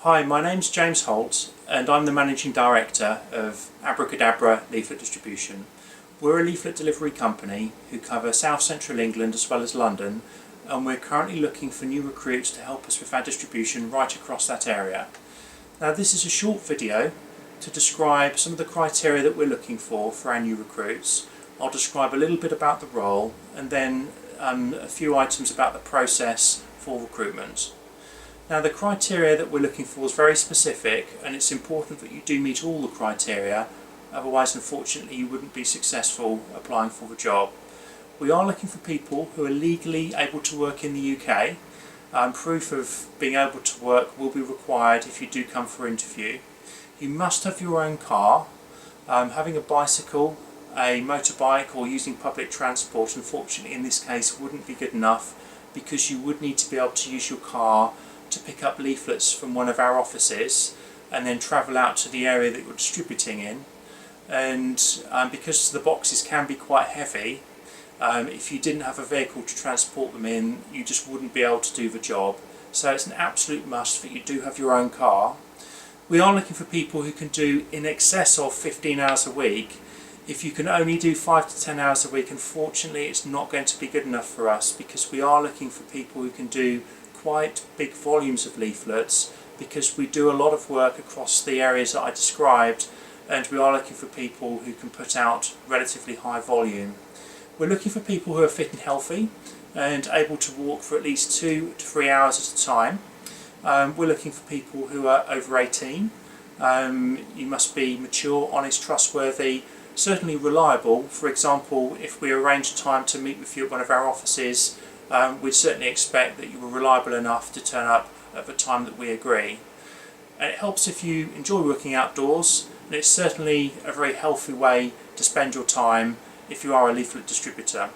Hi, my name's James Holt and I'm the Managing Director of Abracadabra Leaflet Distribution. We're a leaflet delivery company who cover South Central England as well as London, and we're currently looking for new recruits to help us with our distribution right across that area. Now this is a short video to describe some of the criteria that we're looking for our new recruits. I'll describe a little bit about the role and then a few items about the process for recruitment. Now the criteria that we're looking for is very specific, and it's important that you do meet all the criteria, otherwise unfortunately you wouldn't be successful applying for the job. We are looking for people who are legally able to work in the UK. Proof of being able to work will be required if you do come for interview. You must have your own car. Having a bicycle, a motorbike or using public transport unfortunately in this case wouldn't be good enough, because you would need to be able to use your car to pick up leaflets from one of our offices and then travel out to the area that you're distributing in. And because the boxes can be quite heavy, if you didn't have a vehicle to transport them in, you just wouldn't be able to do the job. So it's an absolute must that you do have your own car. We are looking for people who can do in excess of 15 hours a week. If you can only do 5 to 10 hours a week, unfortunately it's not going to be good enough for us, because we are looking for people who can do quite big volumes of leaflets, because we do a lot of work across the areas that I described, and we are looking for people who can put out relatively high volume. We're looking for people who are fit and healthy and able to walk for at least 2 to 3 hours at a time. We're looking for people who are over 18. You must be mature, honest, trustworthy, certainly reliable. For example, if we arrange a time to meet with you at one of our offices, we'd certainly expect that you were reliable enough to turn up at the time that we agree. And it helps if you enjoy working outdoors, and it's certainly a very healthy way to spend your time if you are a leaflet distributor.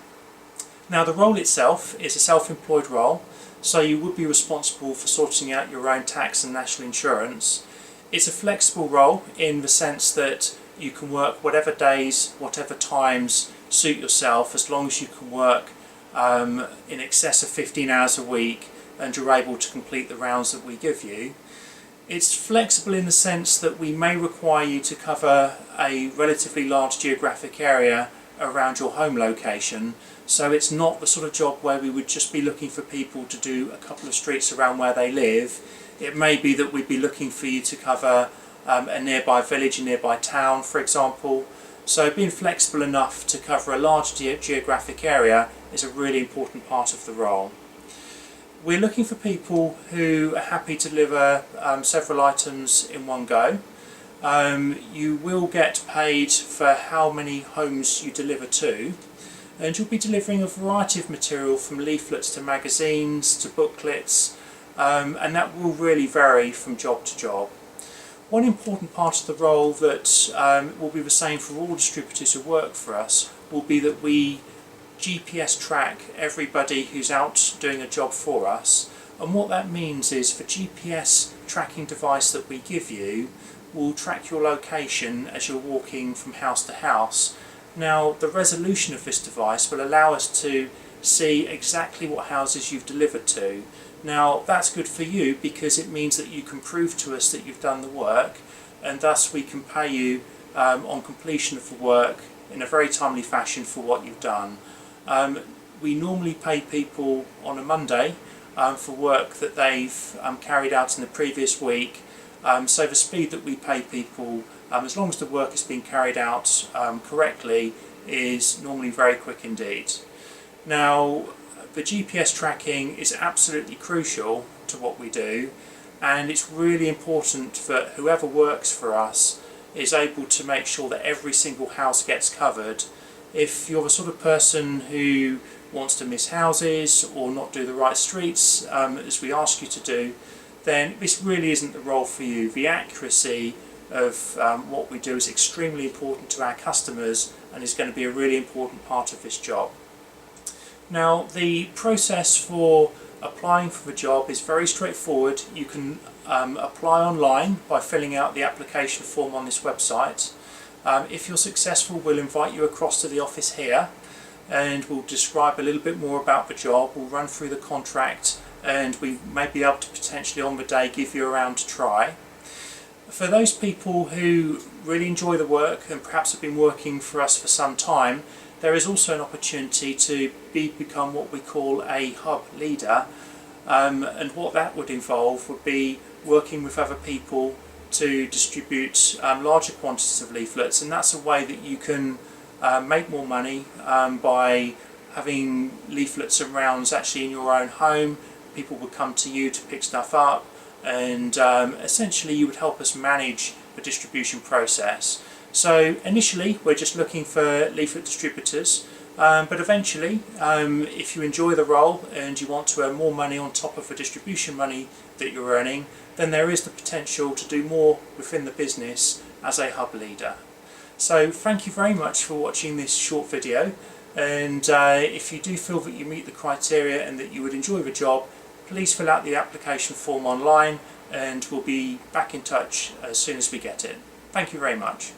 Now the role itself is a self-employed role, so you would be responsible for sorting out your own tax and national insurance. It's a flexible role in the sense that you can work whatever days, whatever times suit yourself, as long as you can work in excess of 15 hours a week and you're able to complete the rounds that we give you. It's flexible in the sense that we may require you to cover a relatively large geographic area around your home location, so it's not the sort of job where we would just be looking for people to do a couple of streets around where they live. It may be that we'd be looking for you to cover a nearby village, a nearby town, for example. So being flexible enough to cover a large geographic area is a really important part of the role. We're looking for people who are happy to deliver several items in one go. You will get paid for how many homes you deliver to, and you'll be delivering a variety of material from leaflets to magazines to booklets, and that will really vary from job to job. One important part of the role that will be the same for all distributors who work for us will be that we GPS track everybody who's out doing a job for us, and what that means is the GPS tracking device that we give you will track your location as you're walking from house to house. Now the resolution of this device will allow us to see exactly what houses you've delivered to. Now that's good for you because it means that you can prove to us that you've done the work, and thus we can pay you on completion of the work in a very timely fashion for what you've done. We normally pay people on a Monday for work that they've carried out in the previous week, so the speed that we pay people, as long as the work is being carried out correctly, is normally very quick indeed. Now the GPS tracking is absolutely crucial to what we do, and it's really important that whoever works for us is able to make sure that every single house gets covered. If you're the sort of person who wants to miss houses or not do the right streets as we ask you to do, then this really isn't the role for you. The accuracy of what we do is extremely important to our customers and is going to be a really important part of this job. Now the process for applying for the job is very straightforward. You can apply online by filling out the application form on this website. If you're successful, we'll invite you across to the office here and we'll describe a little bit more about the job. We'll run through the contract and we may be able to potentially on the day give you a round to try. For those people who really enjoy the work and perhaps have been working for us for some time, there is also an opportunity to become what we call a hub leader, and what that would involve would be working with other people to distribute larger quantities of leaflets, and that's a way that you can make more money by having leaflets and rounds actually in your own home. People would come to you to pick stuff up, and essentially you would help us manage the distribution process. So initially we're just looking for leaflet distributors, but eventually if you enjoy the role and you want to earn more money on top of the distribution money that you're earning, then there is the potential to do more within the business as a hub leader. So thank you very much for watching this short video, and if you do feel that you meet the criteria and that you would enjoy the job, please fill out the application form online and we'll be back in touch as soon as we get it. Thank you very much.